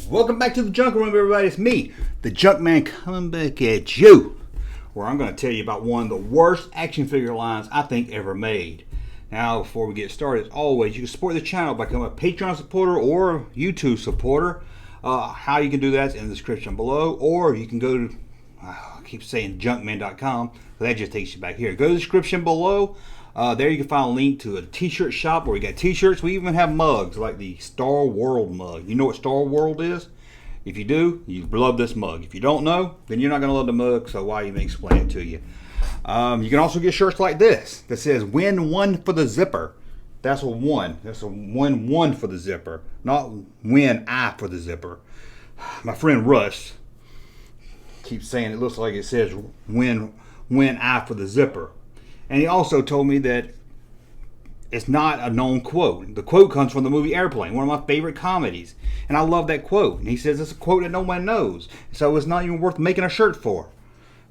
Welcome back to the Junk Room, everybody. It's me, the Junkman, coming back at you, where I'm going to tell you about one of the worst action figure lines I think ever made. Now, before we get started, as always, you can support the channel by becoming a Patreon supporter or YouTube supporter. How you can do that is in the description below, or you can go to, I keep saying junkman.com, but that just takes you back here. Go to the description below. There you can find a link to a t-shirt shop where we got t-shirts. We even have mugs like the Star World mug. You know what Star World is? If you do, you love this mug. If you don't know, then you're not going to love the mug, so why even explain it to you? You can also get shirts like this that says win one for the zipper. That's a one. That's a win-one for the zipper, not win I for the zipper. My friend Russ keeps saying it looks like it says win I for the zipper. And he also told me that it's not a known quote. The quote comes from the movie Airplane, one of my favorite comedies. And I love that quote. And he says it's a quote that no one knows. So it's not even worth making a shirt for.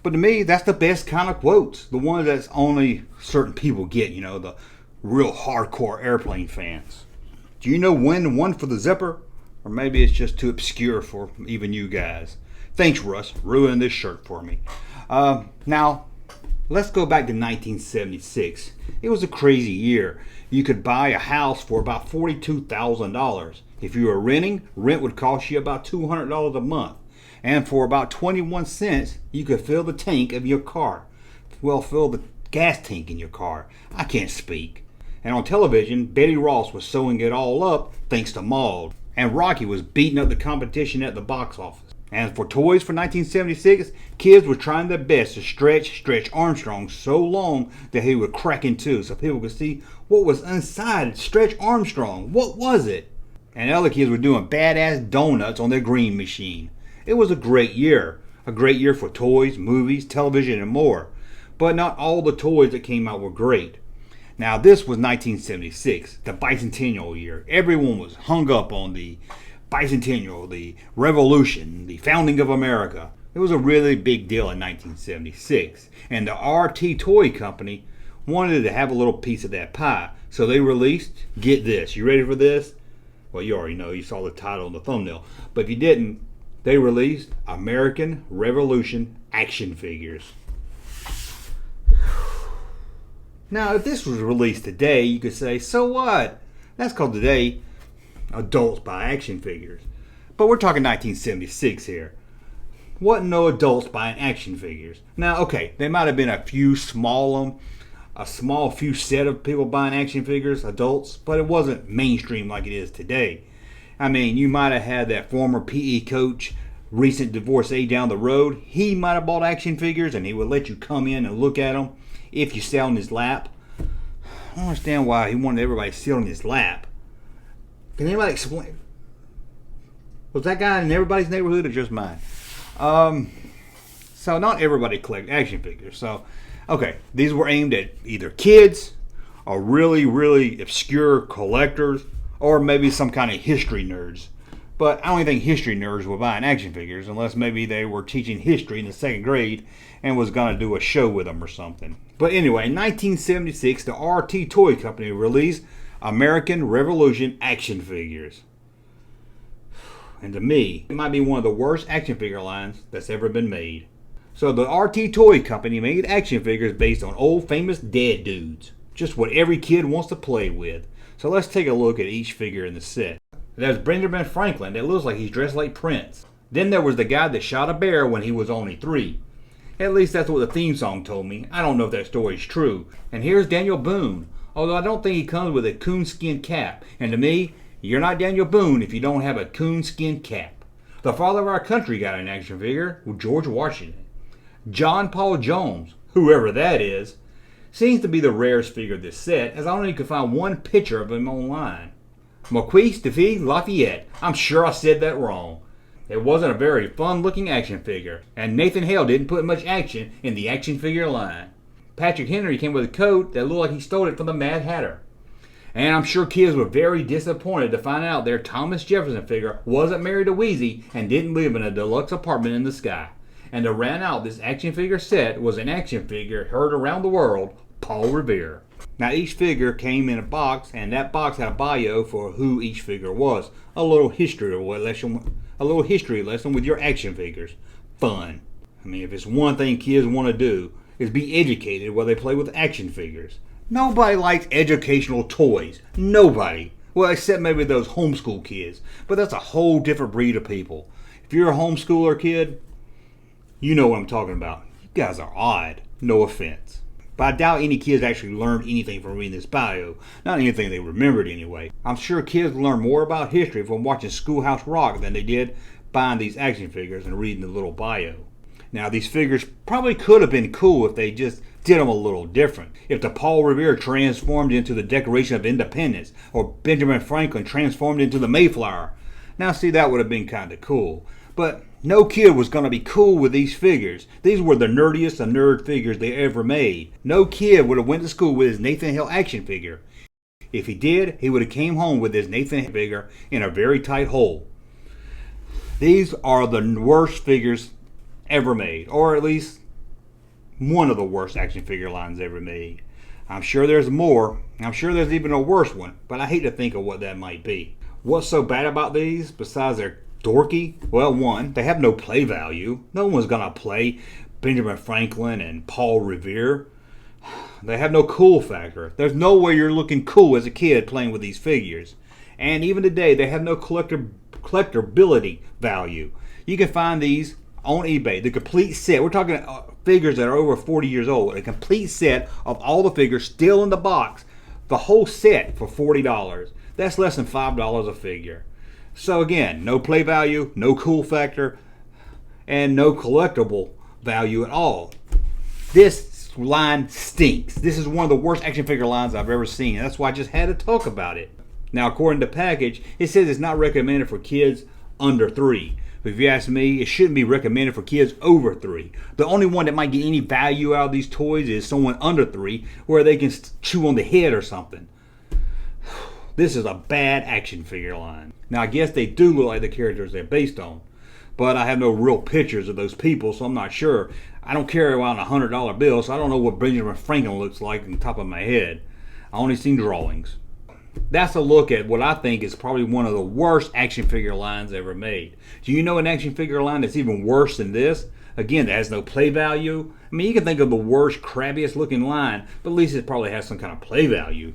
But to me, that's the best kind of quotes. The ones that's only certain people get, you know, the real hardcore Airplane fans. Do you know win one for the zipper? Or maybe it's just too obscure for even you guys. Thanks, Russ, ruining this shirt for me. Now, let's go back to 1976. It was a crazy year. You could buy a house for about $42,000. If you were renting, rent would cost you about $200 a month. And for about 21 cents, you could fill the tank of your car. Well, fill the gas tank in your car. I can't speak. And on television, Betty Ross was sewing it all up thanks to Maude. And Rocky was beating up the competition at the box office. And for toys for 1976, kids were trying their best to stretch Armstrong so long that he would crack in two so people could see what was inside Stretch Armstrong. What was it? And other kids were doing badass donuts on their green machine. It was a great year. A great year for toys, movies, television, and more. But not all the toys that came out were great. Now, this was 1976, the bicentennial year. Everyone was hung up on the bicentennial, the revolution, the founding of America. It was a really big deal in 1976. And the RT Toy Company wanted to have a little piece of that pie. So they released, get this, you ready for this? Well, you already know, you saw the title and the thumbnail. But if you didn't, they released American Revolution action figures. Now, if this was released today, you could say, so what? That's called today adults buy action figures. But we're talking 1976 here. Wasn't no adults buying action figures. Now, okay, there might have been a small few set of people buying action figures, adults, but it wasn't mainstream like it is today. I mean, you might have had that former PE coach, recent divorcee down the road. He might have bought action figures and he would let you come in and look at them if you sat on his lap. I don't understand why he wanted everybody to sit on his lap. Can anybody explain? Was that guy in everybody's neighborhood or just mine? So not everybody collected action figures. So, okay, these were aimed at either kids or really, really obscure collectors or maybe some kind of history nerds. But I don't even think history nerds were buying action figures unless maybe they were teaching history in the second grade and was going to do a show with them or something. But anyway, in 1976, the RT Toy Company released American Revolution action figures. And to me, it might be one of the worst action figure lines that's ever been made. So the RT Toy Company made action figures based on old famous dead dudes. Just what every kid wants to play with. So let's take a look at each figure in the set. There's Benjamin Franklin that looks like he's dressed like Prince. Then there was the guy that shot a bear when he was only 3. At least that's what the theme song told me. I don't know if that story's true. And here's Daniel Boone. Although I don't think he comes with a coonskin cap. And to me, you're not Daniel Boone if you don't have a coonskin cap. The father of our country got an action figure with George Washington. John Paul Jones, whoever that is, seems to be the rarest figure of this set, as I only could find one picture of him online. Marquis de Lafayette. I'm sure I said that wrong. It wasn't a very fun looking action figure, and Nathan Hale didn't put much action in the action figure line. Patrick Henry came with a coat that looked like he stole it from the Mad Hatter. And I'm sure kids were very disappointed to find out their Thomas Jefferson figure wasn't married to Wheezy and didn't live in a deluxe apartment in the sky. And to round out this action figure set was an action figure heard around the world, Paul Revere. Now each figure came in a box, and that box had a bio for who each figure was. A little history lesson with your action figures. Fun. I mean, if it's one thing kids want to do, is be educated while they play with action figures. Nobody likes educational toys. Nobody. Well, except maybe those homeschool kids. But that's a whole different breed of people. If you're a homeschooler kid, you know what I'm talking about. You guys are odd. No offense. But I doubt any kids actually learned anything from reading this bio. Not anything they remembered anyway. I'm sure kids learn more about history from watching Schoolhouse Rock than they did buying these action figures and reading the little bio. Now, these figures probably could have been cool if they just did them a little different. If the Paul Revere transformed into the Declaration of Independence, or Benjamin Franklin transformed into the Mayflower. Now, see, that would have been kind of cool. But no kid was going to be cool with these figures. These were the nerdiest of nerd figures they ever made. No kid would have went to school with his Nathan Hale action figure. If he did, he would have came home with his Nathan Hale figure in a very tight hole. These are the worst figures ever made, or at least one of the worst action figure lines ever made. I'm sure there's more. I'm sure there's even a worse one, but I hate to think of what that might be. What's so bad about these, besides their dorky? Well, one, they have no play value. No one's gonna play Benjamin Franklin and Paul Revere. They have no cool factor. There's no way you're looking cool as a kid playing with these figures. And even today, they have no collectability value. You can find these on eBay, the complete set. We're talking figures that are over 40 years old. A complete set of all the figures still in the box. The whole set for $40. That's less than $5 a figure. So again, no play value, no cool factor, and no collectible value at all. This line stinks. This is one of the worst action figure lines I've ever seen. And that's why I just had to talk about it. Now, according to the package, it says it's not recommended for kids under 3. But if you ask me, it shouldn't be recommended for kids over 3. The only one that might get any value out of these toys is someone under 3, where they can chew on the head or something. This is a bad action figure line. Now, I guess they do look like the characters they're based on, but I have no real pictures of those people, so I'm not sure. I don't carry around a $100 bill, so I don't know what Benjamin Franklin looks like on the top of my head. I only seen drawings. That's a look at what I think is probably one of the worst action figure lines ever made. Do you know an action figure line that's even worse than this? Again, that has no play value. I mean, you can think of the worst, crabbiest looking line, but at least it probably has some kind of play value.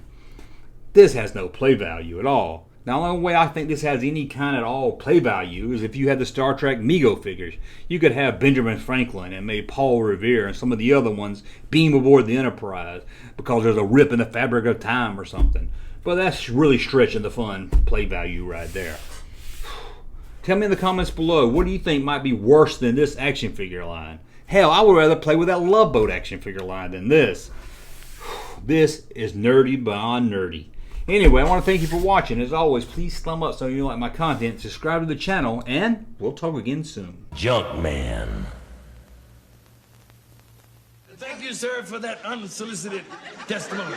This has no play value at all. Now, the only way I think this has any kind at all play value is if you had the Star Trek Mego figures. You could have Benjamin Franklin and maybe Paul Revere and some of the other ones beam aboard the Enterprise because there's a rip in the fabric of time or something. But that's really stretching the fun play value right there. Tell me in the comments below, what do you think might be worse than this action figure line? Hell, I would rather play with that Love Boat action figure line than this. This is nerdy beyond nerdy. Anyway, I want to thank you for watching. As always, please thumb up so you like my content, subscribe to the channel, and we'll talk again soon. Junkman. Thank you, sir, for that unsolicited testimony.